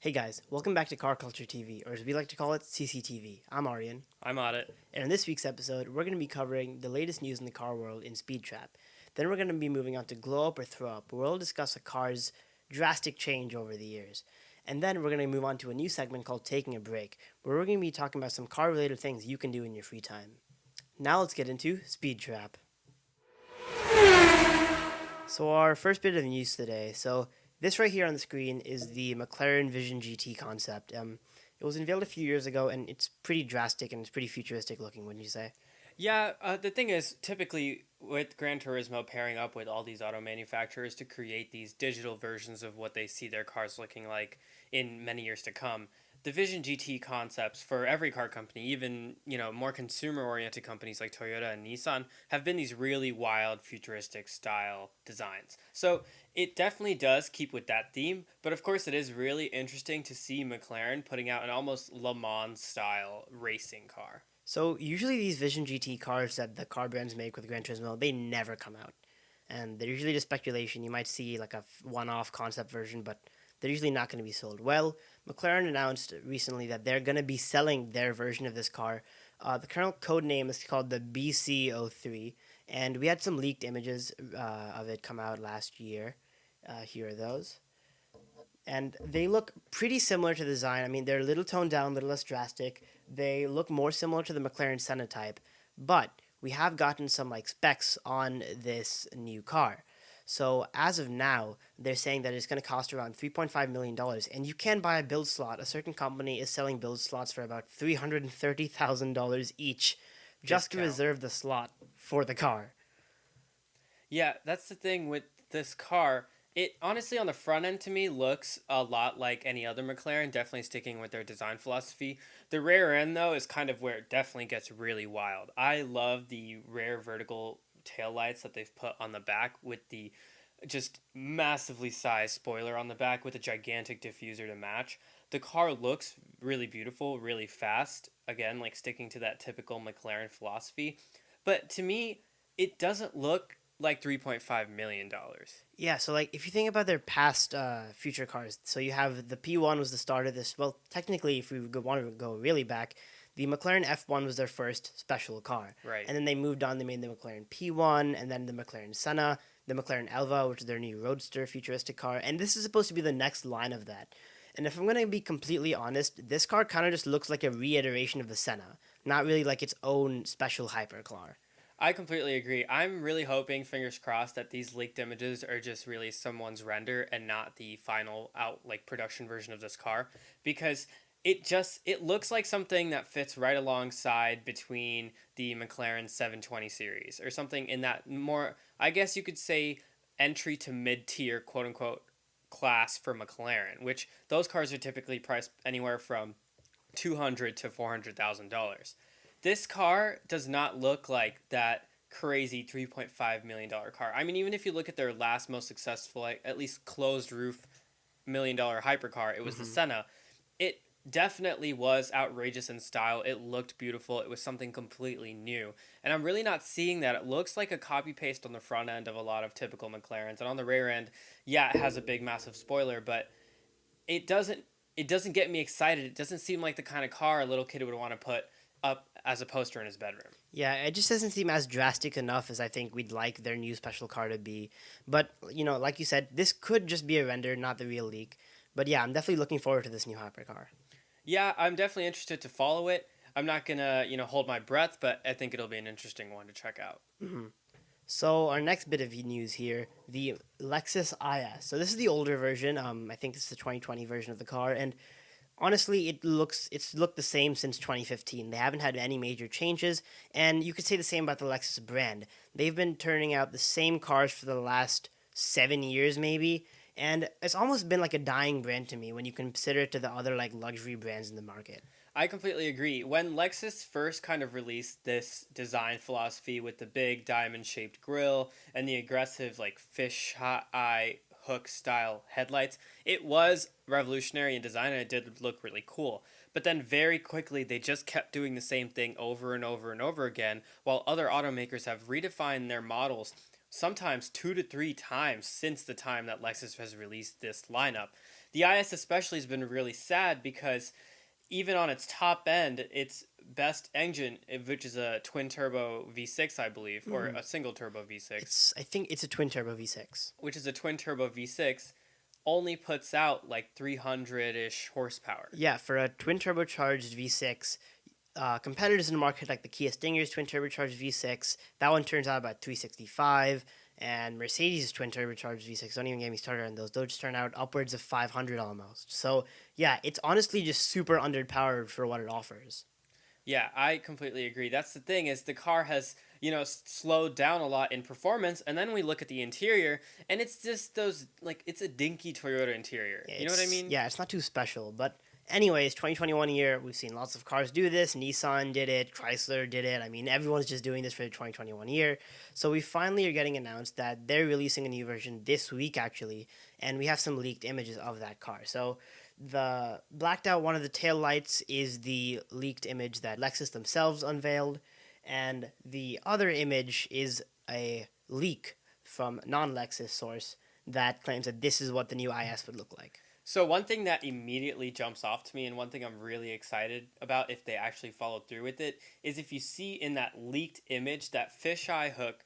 Hey guys, welcome back to Car Culture TV, or as we like to call it, CCTV. I'm Aryan, I'm on it. and in this week's episode, we're going to be covering the latest news in the car world in Speed Trap. Then we're going to be moving on to Glow Up or Throw Up, where we'll discuss a car's drastic change over the years. And then we're going to move on to a new segment called Taking a Break, where we're going to be talking about some car related things you can do in your free time. Now let's get into Speed Trap. So our first bit of news today. So this right here on the screen is the McLaren Vision GT concept. It was unveiled a few years ago, and it's pretty drastic and it's pretty futuristic looking, wouldn't you say? Yeah, the thing is, typically with Gran Turismo pairing up with all these auto manufacturers to create these digital versions of what they see their cars looking like in many years to come, the Vision GT concepts for every car company, even more consumer oriented companies like Toyota and Nissan, have been these really wild futuristic style designs. So it definitely does keep with that theme, but of course it is really interesting to see McLaren putting out an almost Le Mans style racing car. So usually these Vision GT cars that the car brands make with Gran Turismo, they never come out, and they're usually just speculation. You might see like a one-off concept version, but they're usually not going to be sold. Well, McLaren announced recently that they're going to be selling their version of this car. The current code name is called the BC03, and we had some leaked images of it come out last year. Here are those. And they look pretty similar to the design. I mean, they're a little toned down, a little less drastic. They look more similar to the McLaren Senna type, but we have gotten some like specs on this new car. So as of now, they're saying that it's going to cost around $3.5 million, and you can buy a build slot. A certain company is selling build slots for about $330,000 each, just to Discount. reserve the slot for the car. Yeah, that's the thing with this car. It honestly, on the front end, to me, looks a lot like any other McLaren, definitely sticking with their design philosophy. The rear end, though, is kind of where it definitely gets really wild. I love the rare vertical tail lights that they've put on the back with the just massively sized spoiler on the back with a gigantic diffuser to match. The car looks really beautiful, really fast. Again, like sticking to that typical McLaren philosophy. But to me, it doesn't look like $3.5 million. Yeah, so like if you think about their past future cars, so you have the P1 was the start of this. Well, technically, if we want to go really back, the McLaren F1 was their first special car, Right. and then they moved on. They made the McLaren P1, and then the McLaren Senna, the McLaren Elva, which is their new roadster futuristic car, and this is supposed to be the next line of that. And if I'm gonna be completely honest, this car kind of just looks like a reiteration of the Senna, not really like its own special hypercar. I completely agree. I'm really hoping, fingers crossed, that these leaked images are just really someone's render and not the final out like production version of this car, because it looks like something that fits right alongside between the McLaren 720 series or something in that more, I guess you could say, entry to mid tier quote unquote class for McLaren, which those cars are typically priced anywhere from 200 to $400,000. This car does not look like that crazy $3.5 million car. I mean, even if you look at their last most successful, like, at least closed roof $1 million hypercar, it was the Mm-hmm. Senna. It definitely was outrageous in style. It looked beautiful. It was something completely new. And I'm really not seeing that. It looks like a copy paste on the front end of a lot of typical McLarens. And on the rear end, yeah, it has a big massive spoiler, but it doesn't it doesn't get me excited. It doesn't seem like the kind of car a little kid would want to put up as a poster in his bedroom. Yeah, it just doesn't seem as drastic enough as I think we'd like their new special car to be. But, like you said, this could just be a render, not the real leak. But yeah, I'm definitely looking forward to this new hypercar. Yeah, I'm definitely interested to follow it. I'm not gonna, hold my breath, but I think it'll be an interesting one to check out. Hmm. So our next bit of news here, the Lexus IS. So this is the older version. I think this is the 2020 version of the car, and honestly, it's looked the same since 2015. They haven't had any major changes, and you could say the same about the Lexus brand. They've been turning out the same cars for the last 7 years, maybe, and it's almost been like a dying brand to me when you consider it to the other like luxury brands in the market. I completely agree. When Lexus first kind of released this design philosophy with the big diamond shaped grille and the aggressive, like, fish eye hook style headlights, it was revolutionary in design and it did look really cool. But then very quickly, they just kept doing the same thing over and over and over again, while other automakers have redefined their models sometimes 2 to 3 times since the time that Lexus has released this lineup. The IS especially has been really sad because even on its top end, its best engine, which is a twin turbo V6, I believe, or Mm. a single turbo V6, I think it's a twin turbo V6. which is a twin turbo V6, only puts out like 300 ish horsepower. Yeah, for a twin turbocharged V6, competitors in the market like the Kia Stinger's twin turbocharged V6, that one turns out about 365, and Mercedes' twin turbocharged V6, don't even get me started on those. Those turn out upwards of 500 almost. So yeah, it's honestly just super underpowered for what it offers. Yeah, I completely agree. That's the thing is the car has, slowed down a lot in performance and then we look at the interior and it's just those like it's a dinky Toyota interior. Yeah, You know what I mean? it's not too special, but anyways, 2021 year, we've seen lots of cars do this. Nissan did it, Chrysler did it. I mean, everyone's just doing this for the 2021 year. So we finally are getting announced that they're releasing a new version this week actually, and we have some leaked images of that car. So the blacked out one of the tail lights is the leaked image that Lexus themselves unveiled, and the other image is a leak from non-Lexus source that claims that this is what the new IS would look like. So one thing that immediately jumps off to me and one thing I'm really excited about if they actually follow through with it is if you see in that leaked image that fisheye hook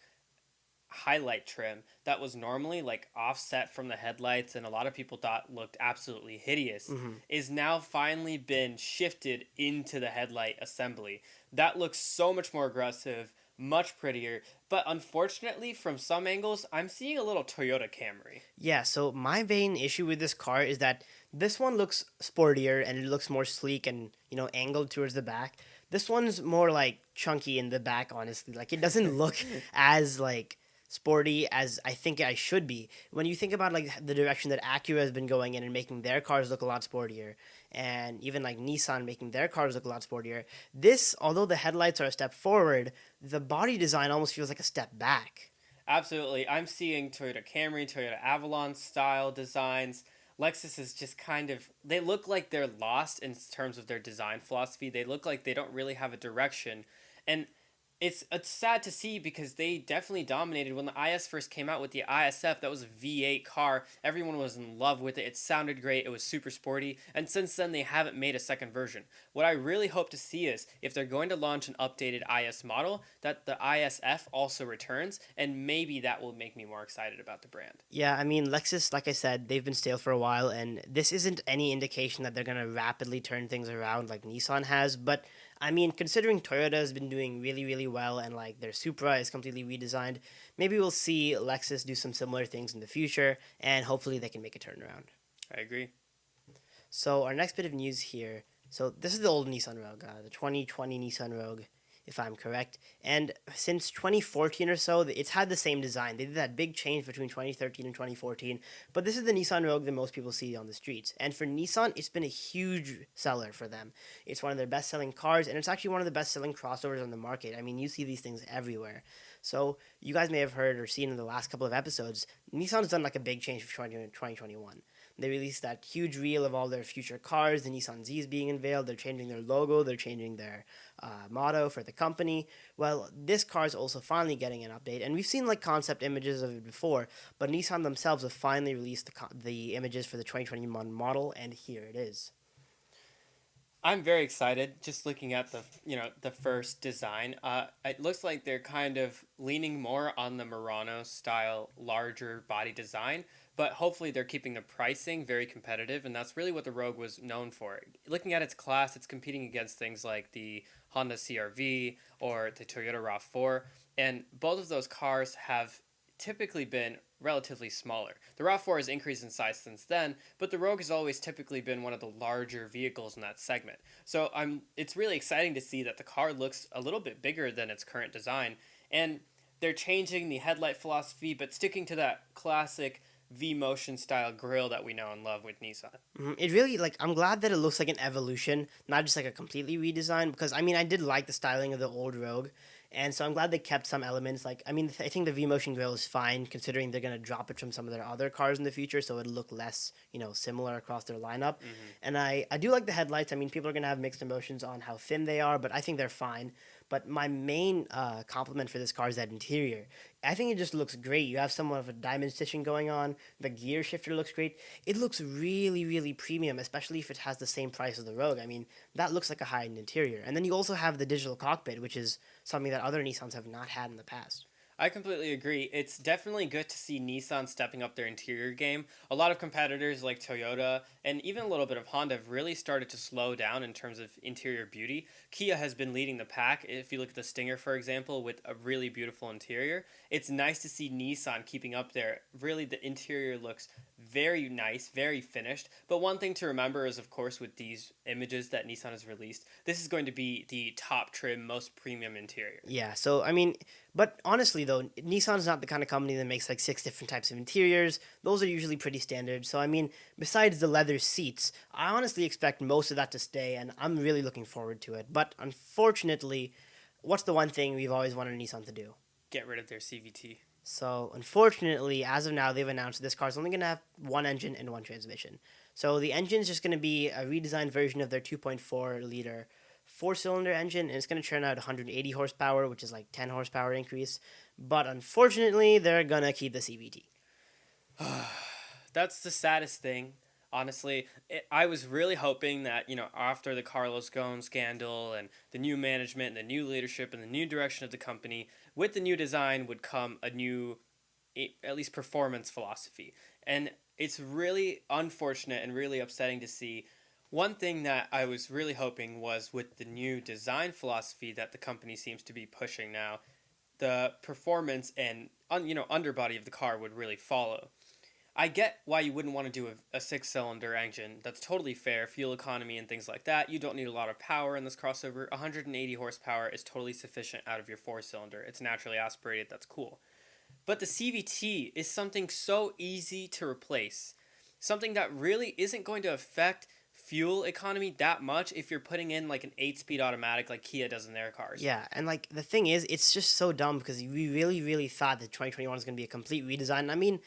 highlight trim that was normally like offset from the headlights and a lot of people thought looked absolutely hideous Mm-hmm. is now finally been shifted into the headlight assembly. That looks so much more aggressive, much prettier, but unfortunately from some angles I'm seeing a little Toyota Camry. Yeah, so my main issue with this car is that this one looks sportier and it looks more sleek and, angled towards the back. This one's more like chunky in the back, honestly. Like it doesn't look as like sporty as I think I should be. When you think about like the direction that Acura has been going in and making their cars look a lot sportier, and even like Nissan making their cars look a lot sportier, this, although the headlights are a step forward, the body design almost feels like a step back. Absolutely. I'm seeing Toyota Camry, Toyota Avalon style designs. Lexus is just kind of, they look like they're lost in terms of their design philosophy. They look like they don't really have a direction. And it's sad to see because they definitely dominated when the IS first came out with the ISF. That was a V8 car. Everyone was in love with it. It sounded great. It was super sporty. And since then, they haven't made a second version. What I really hope to see is if they're going to launch an updated IS model, that the ISF also returns, and maybe that will make me more excited about the brand. Yeah, I mean, Lexus, like I said, they've been stale for a while, and this isn't any indication that they're going to rapidly turn things around like Nissan has. But, I mean, considering Toyota has been doing really, really well and, like, their Supra is completely redesigned, maybe we'll see Lexus do some similar things in the future, and hopefully they can make a turnaround. I agree. So, our next bit of news here. So, this is the old Nissan Rogue, the 2020 Nissan Rogue, if I'm correct. And since 2014 or so, it's had the same design. They did that big change between 2013 and 2014. But this is the Nissan Rogue that most people see on the streets. And for Nissan, it's been a huge seller for them. It's one of their best-selling cars, and it's actually one of the best-selling crossovers on the market. I mean, you see these things everywhere. So you guys may have heard or seen in the last couple of episodes, Nissan's done like a big change for 2021. They released that huge reel of all their future cars. The Nissan Z is being unveiled. They're changing their logo. They're changing their motto for the company. Well, this car is also finally getting an update. And we've seen like concept images of it before, but Nissan themselves have finally released the images for the 2021 model, and here it is. I'm very excited just looking at the first design. It looks like they're kind of leaning more on the Murano style larger body design, but hopefully they're keeping the pricing very competitive, and that's really what the Rogue was known for. Looking at its class, it's competing against things like the Honda CR-V or the Toyota RAV4, and both of those cars have typically been relatively smaller. The RAV4 has increased in size since then, but the Rogue has always typically been one of the larger vehicles in that segment. So it's really exciting to see that the car looks a little bit bigger than its current design, and they're changing the headlight philosophy, but sticking to that classic V-motion style grille that we know and love with Nissan. It really, like, I'm glad that it looks like an evolution, not just like a completely redesign, because I mean, I did like the styling of the old Rogue, and so I'm glad they kept some elements. Like, I mean, I think the V Motion grill is fine considering they're gonna drop it from some of their other cars in the future, so it'll look less, similar across their lineup. And I do like the headlights. I mean, people are gonna have mixed emotions on how thin they are, but I think they're fine. But my main compliment for this car is that interior. I think it just looks great. You have somewhat of a diamond stitching going on. The gear shifter looks great. It looks really, really premium, especially if it has the same price as the Rogue. I mean, that looks like a high-end interior. And then you also have the digital cockpit, which is something that other Nissans have not had in the past. I completely agree. It's definitely good to see Nissan stepping up their interior game. A lot of competitors like Toyota and even a little bit of Honda have really started to slow down in terms of interior beauty. Kia has been leading the pack. If you look at the Stinger, for example, with a really beautiful interior, it's nice to see Nissan keeping up there. Really, the interior looks very nice, very finished. But one thing to remember is, of course, with these images that Nissan has released, this is going to be the top trim, most premium interior. Yeah, so I mean, but honestly though, Nissan's not the kind of company that makes like six different types of interiors. Those are usually pretty standard. So I mean, besides the leather seats, I honestly expect most of that to stay, and I'm really looking forward to it. But unfortunately, what's the one thing we've always wanted Nissan to do? Get rid of their CVT. So unfortunately, as of now, they've announced this car is only going to have one engine and one transmission. So the engine is just going to be a redesigned version of their 2.4-liter four-cylinder engine, and it's going to churn out 180 horsepower, which is like 10 horsepower increase. But unfortunately, they're going to keep the CVT. That's the saddest thing. Honestly, I was really hoping that, after the Carlos Ghosn scandal and the new management and the new leadership and the new direction of the company, with the new design would come a new, at least performance philosophy. And it's really unfortunate and really upsetting to see. One thing that I was really hoping was with the new design philosophy that the company seems to be pushing now, the performance and underbody of the car would really follow. I get why you wouldn't want to do a six-cylinder engine. That's totally fair. Fuel economy and things like that. You don't need a lot of power in this crossover. 180 horsepower is totally sufficient out of your four-cylinder. It's naturally aspirated. That's cool. But the CVT is something so easy to replace. Something that really isn't going to affect fuel economy that much if you're putting in like an 8-speed automatic like Kia does in their cars. Yeah, and like the thing is, it's just so dumb because we really, really thought that 2021 was going to be a complete redesign. I mean,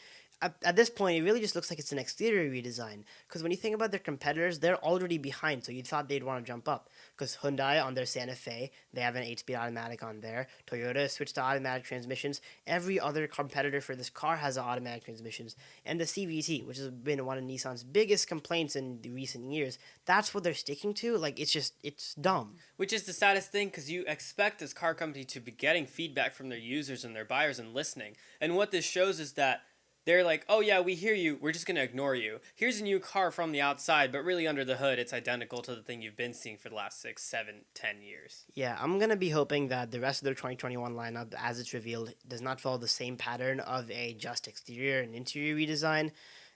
at this point, it really just looks like it's an exterior redesign. Because when you think about their competitors, they're already behind, so you thought they'd want to jump up. Because Hyundai on their Santa Fe, they have an 8-speed automatic on there. Toyota switched to automatic transmissions. Every other competitor for this car has automatic transmissions. And the CVT, which has been one of Nissan's biggest complaints in the recent years, that's what they're sticking to. Like, it's dumb. Which is the saddest thing because you expect this car company to be getting feedback from their users and their buyers and listening. And what this shows is that they're like, oh yeah, we hear you, we're just going to ignore you. Here's a new car from the outside, but really under the hood, it's identical to the thing you've been seeing for the last 6, 7, 10 years. Yeah, I'm going to be hoping that the rest of their 2021 lineup, as it's revealed, does not follow the same pattern of a just exterior and interior redesign.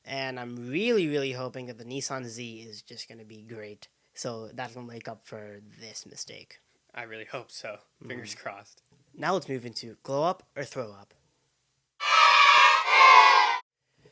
And I'm really, really hoping that the Nissan Z is just going to be great. So that will make up for this mistake. I really hope so. Fingers crossed. Now let's move into glow up or throw up.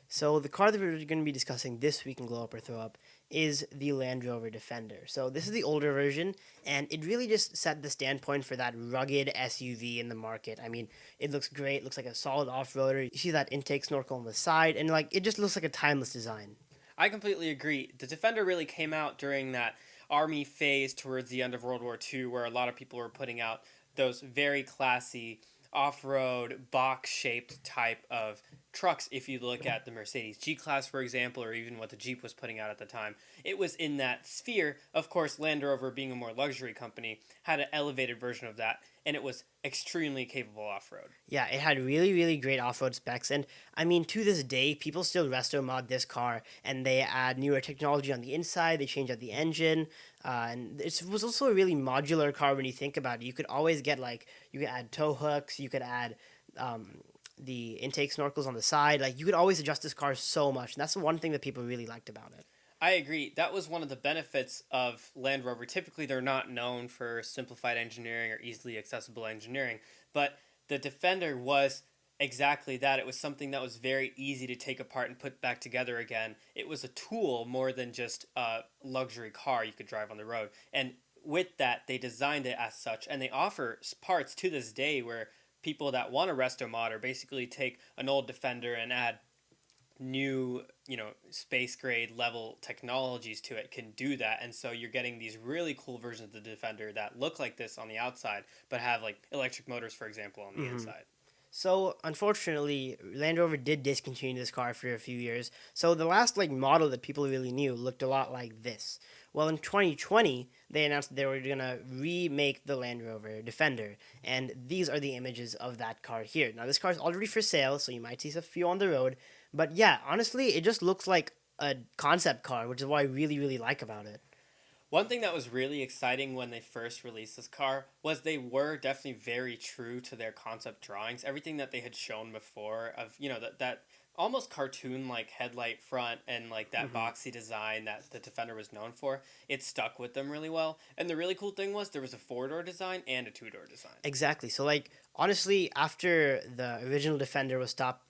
So the car that we're going to be discussing this week in Glow Up or Throw Up is the Land Rover Defender. So this is the older version, and it really just set the standpoint for that rugged SUV in the market. I mean, it looks great, looks like a solid off-roader. You see that intake snorkel on the side, and like it just looks like a timeless design. I completely agree. The Defender really came out during that army phase towards the end of World War II where a lot of people were putting out those very classy off-road box-shaped type of trucks. If you look at the Mercedes G-Class, for example, or even what the Jeep was putting out at the time, it was in that sphere. Of course, Land Rover, being a more luxury company, had an elevated version of that, and it was extremely capable off-road. Yeah, it had really, really great off-road specs, and I mean, to this day, people still resto mod this car, and they add newer technology on the inside, they change out the engine, and it was also a really modular car when you think about it. You could always get, like, you could add tow hooks, you could add the intake snorkels on the side, like, you could always adjust this car so much, and that's the one thing that people really liked about it. I agree. That was one of the benefits of Land Rover. Typically, they're not known for simplified engineering or easily accessible engineering, but the Defender was exactly that. It was something that was very easy to take apart and put back together again. It was a tool more than just a luxury car you could drive on the road. And with that, they designed it as such, and they offer parts to this day where people that want a resto mod or basically take an old Defender and add new, space grade level technologies to it can do that. And so you're getting these really cool versions of the Defender that look like this on the outside, but have like electric motors, for example, on the Hmm. inside. So unfortunately, Land Rover did discontinue this car for a few years. So the last like model that people really knew looked a lot like this. Well, in 2020, they announced that they were gonna remake the Land Rover Defender, and these are the images of that car here. Now this car is already for sale, so you might see a few on the road. But yeah, honestly, it just looks like a concept car, which is what I really like about it. One thing that was really exciting when they first released this car was they were definitely very true to their concept drawings. Everything that they had shown before of, that almost cartoon like headlight front and like that Hmm. boxy design that the Defender was known for, it stuck with them really well. And the really cool thing was there was a four-door design and a two-door design. Exactly. So, like, honestly, after the original Defender was stopped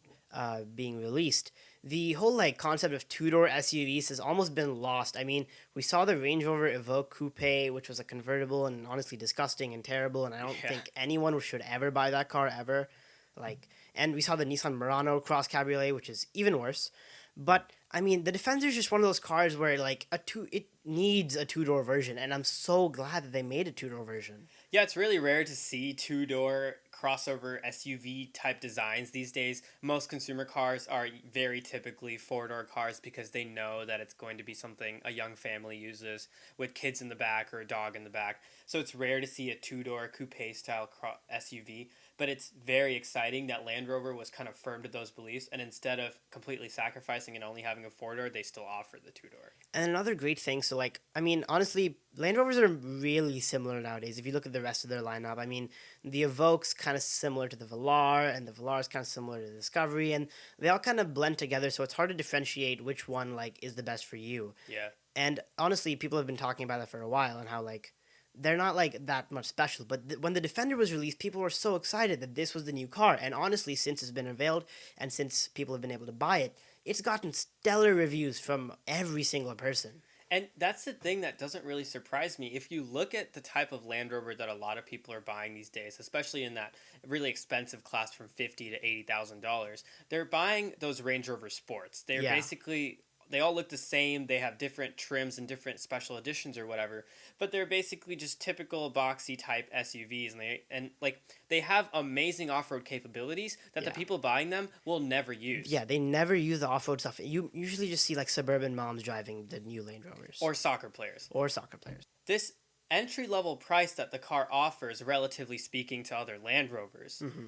being released, the whole like concept of two-door SUVs has almost been lost. I mean, we saw the Range Rover Evoque Coupe, which was a convertible and honestly disgusting and terrible, and I don't Yeah. think anyone should ever buy that car ever. Like, and we saw the Nissan Murano Cross Cabriolet, which is even worse. But I mean, the Defender is just one of those cars where like it needs a two-door version, and I'm so glad that they made a two-door version. Yeah, it's really rare to see two-door crossover SUV type designs these days. Most consumer cars are very typically four-door cars because they know that it's going to be something a young family uses with kids in the back or a dog in the back. So it's rare to see a two-door coupe style SUV, but it's very exciting that Land Rover was kind of firm to those beliefs, and instead of completely sacrificing and only having a four-door, they still offer the two-door. And another great thing, so like, I mean, honestly, Land Rovers are really similar nowadays. If you look at the rest of their lineup, I mean, the Evoque's kind of similar to the Velar, and the Velar is kind of similar to the Discovery, and they all kind of blend together. So it's hard to differentiate which one like is the best for you. Yeah. And honestly, people have been talking about that for a while, and how like they're not like that much special. But when the Defender was released, people were so excited that this was the new car. And honestly, since it's been unveiled and since people have been able to buy it, it's gotten stellar reviews from every single person. And that's the thing that doesn't really surprise me. If you look at the type of Land Rover that a lot of people are buying these days, especially in that really expensive class from $50,000 to $80,000, they're buying those Range Rover Sports. They're Yeah. basically, they all look the same. They have different trims and different special editions or whatever, but they're basically just typical boxy type SUVs, and like they have amazing off road capabilities that the Yeah. people buying them will never use. Yeah, they never use the off road stuff. You usually just see like suburban moms driving the new Land Rovers Or soccer players. or soccer players. This entry level price that the car offers, relatively speaking to other Land Rovers, Hmm.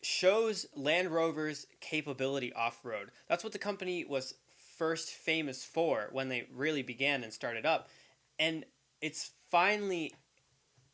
shows Land Rover's capability off road. That's what the company was first famous for when they really began and started up. And it's finally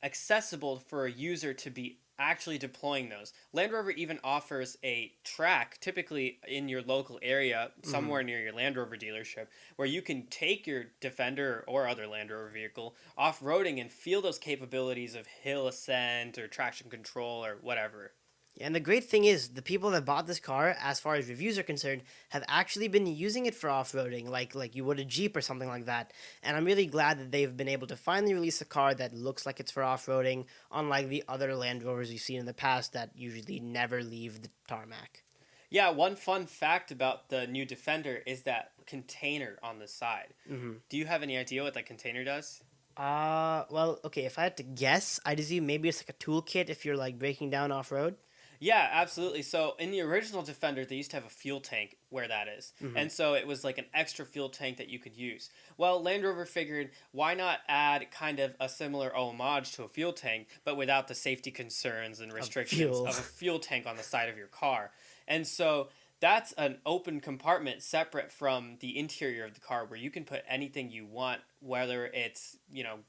accessible for a user to be actually deploying those. Land Rover even offers a track, typically in your local area, Hmm. somewhere near your Land Rover dealership, where you can take your Defender or other Land Rover vehicle off roading and feel those capabilities of hill ascent or traction control or whatever. And the great thing is, the people that bought this car, as far as reviews are concerned, have actually been using it for off roading, like you would a Jeep or something like that. And I'm really glad that they've been able to finally release a car that looks like it's for off roading, unlike the other Land Rovers you've seen in the past that usually never leave the tarmac. Yeah, one fun fact about the new Defender is that container on the side. Hmm. Do you have any idea what that container does? Well, okay, if I had to guess, I'd assume maybe it's like a toolkit if you're like breaking down off road. Yeah, absolutely. So in the original Defender, they used to have a fuel tank where that is. Hmm. And so it was like an extra fuel tank that you could use. Well, Land Rover figured why not add kind of a similar homage to a fuel tank, but without the safety concerns and Of restrictions fuel. of a fuel tank on the side of your car. And so that's an open compartment separate from the interior of the car where you can put anything you want, whether it's,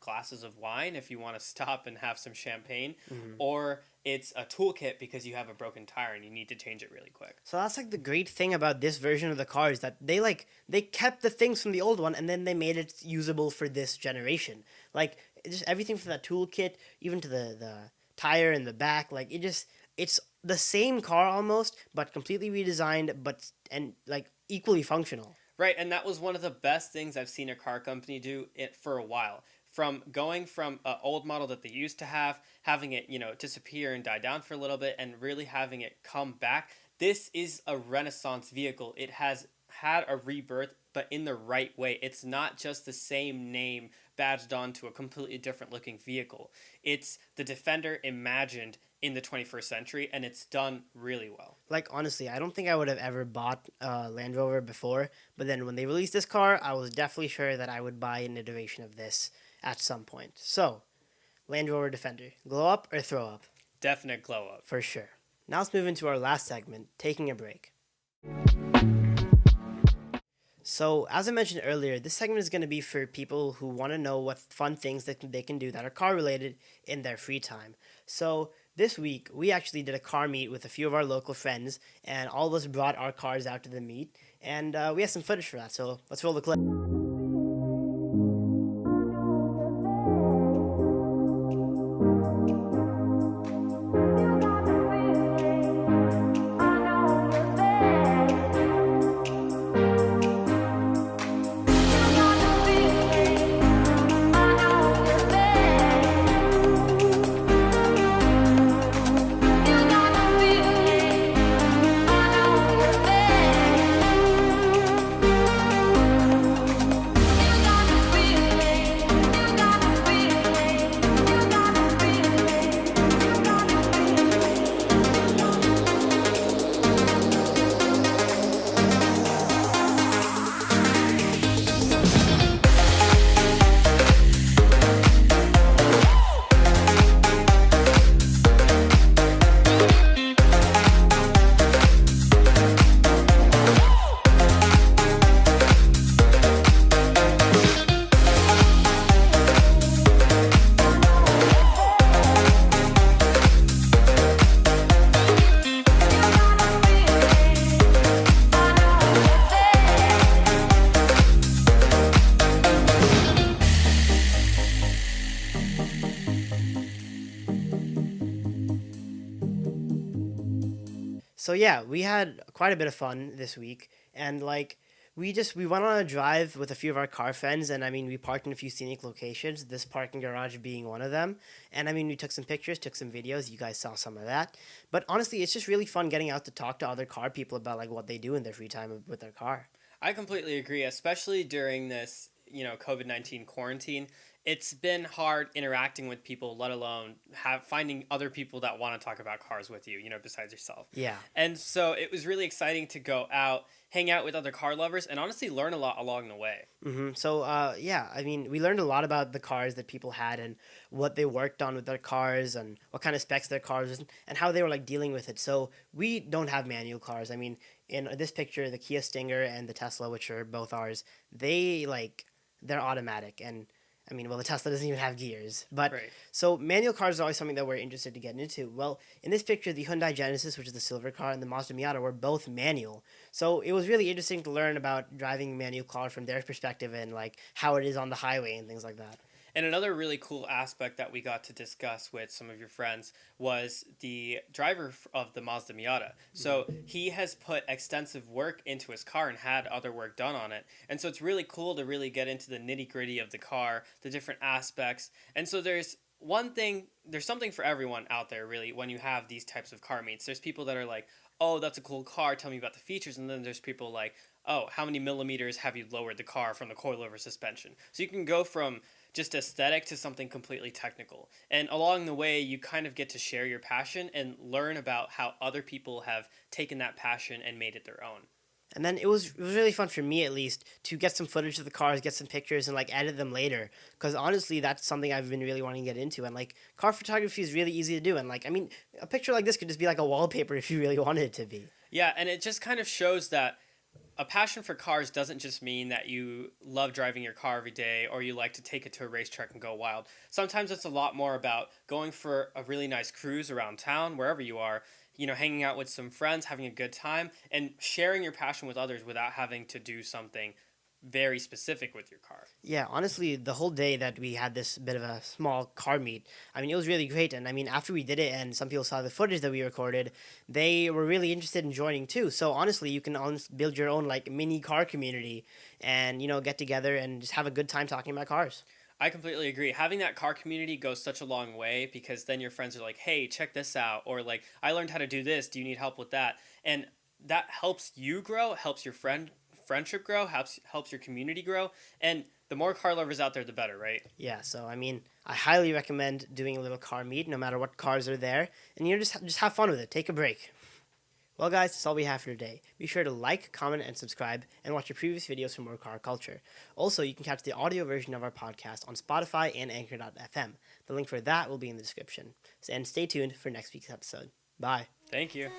glasses of wine if you want to stop and have some champagne, Hmm. or it's a toolkit because you have a broken tire and you need to change it really quick. So that's like the great thing about this version of the car is that they kept the things from the old one and then they made it usable for this generation. Like just everything from that toolkit, even to the tire in the back, like it's the same car almost, but completely redesigned, but and like equally functional. Right, and that was one of the best things I've seen a car company do it for a while. From going from an old model that they used to have, having it, disappear and die down for a little bit, and really having it come back. this is a renaissance vehicle. It has had a rebirth, but in the right way. It's not just the same name badged onto a completely different looking vehicle. It's the Defender imagined in the 21st century, and it's done really well. Like honestly, I don't think I would have ever bought a Land Rover before, but then when they released this car, I was definitely sure that I would buy an iteration of this at some point. So, Land Rover Defender, glow up or throw up? Definite glow up. For sure. Now let's move into our last segment, taking a break. So, as I mentioned earlier, this segment is going to be for people who want to know what fun things that they can do that are car related in their free time. So, this week, we actually did a car meet with a few of our local friends, and all of us brought our cars out to the meet, and we have some footage for that. So, let's roll the clip. So yeah, we had quite a bit of fun this week, and like we went on a drive with a few of our car friends, and I mean we parked in a few scenic locations. This parking garage being one of them, and I mean we took some pictures, took some videos. You guys saw some of that, but honestly, it's just really fun getting out to talk to other car people about like what they do in their free time with their car. I completely agree, especially during this, COVID-19 quarantine. It's been hard interacting with people, let alone finding other people that want to talk about cars with you, besides yourself. Yeah. And so it was really exciting to go out, hang out with other car lovers, and honestly learn a lot along the way. So, yeah, I mean, we learned a lot about the cars that people had and what they worked on with their cars and what kind of specs their cars was and how they were like dealing with it. So we don't have manual cars. I mean, in this picture, the Kia Stinger and the Tesla, which are both ours, they're automatic. And I mean, well, the Tesla doesn't even have gears. But Right. so manual cars are always something that we're interested to get into. Well, in this picture, the Hyundai Genesis, which is the silver car, and the Mazda Miata were both manual. So it was really interesting to learn about driving a manual car from their perspective and like how it is on the highway and things like that. And another really cool aspect that we got to discuss with some of your friends was the driver of the Mazda Miata. So he has put extensive work into his car and had other work done on it. And so it's really cool to really get into the nitty gritty of the car, the different aspects. And so there's something for everyone out there, really, when you have these types of car meets. There's people that are like, oh, that's a cool car, tell me about the features. And then there's people like, oh, how many millimeters have you lowered the car from the coilover suspension? So you can go from just aesthetic to something completely technical. And along the way, you kind of get to share your passion and learn about how other people have taken that passion and made it their own. And then it was really fun for me at least to get some footage of the cars, get some pictures, and like edit them later. Because honestly, that's something I've been really wanting to get into. And like car photography is really easy to do. And like I mean, a picture like this could just be like a wallpaper if you really wanted it to be. Yeah, and it just kind of shows that a passion for cars doesn't just mean that you love driving your car every day or you like to take it to a racetrack and go wild. Sometimes it's a lot more about going for a really nice cruise around town, wherever you are, hanging out with some friends, having a good time, and sharing your passion with others without having to do something very specific with your car. Yeah, honestly, the whole day that we had this bit of a small car meet, I mean, it was really great. And I mean, after we did it and some people saw the footage that we recorded, they were really interested in joining too. So honestly, you can build your own like mini car community and, get together and just have a good time talking about cars. I completely agree. Having that car community goes such a long way because then your friends are like, "Hey, check this out," or like, "I learned how to do this. Do you need help with that?" And that helps you grow, helps your friendship grow, helps your community grow, and the more car lovers out there, the better, right? Yeah, so I mean, I highly recommend doing a little car meet, no matter what cars are there, and just have fun with it. Take a break. Well, guys, that's all we have for today. Be sure to like, comment, and subscribe, and watch your previous videos for more car culture. Also, you can catch the audio version of our podcast on Spotify and Anchor.fm. The link for that will be in the description. And stay tuned for next week's episode. Bye. Thank you.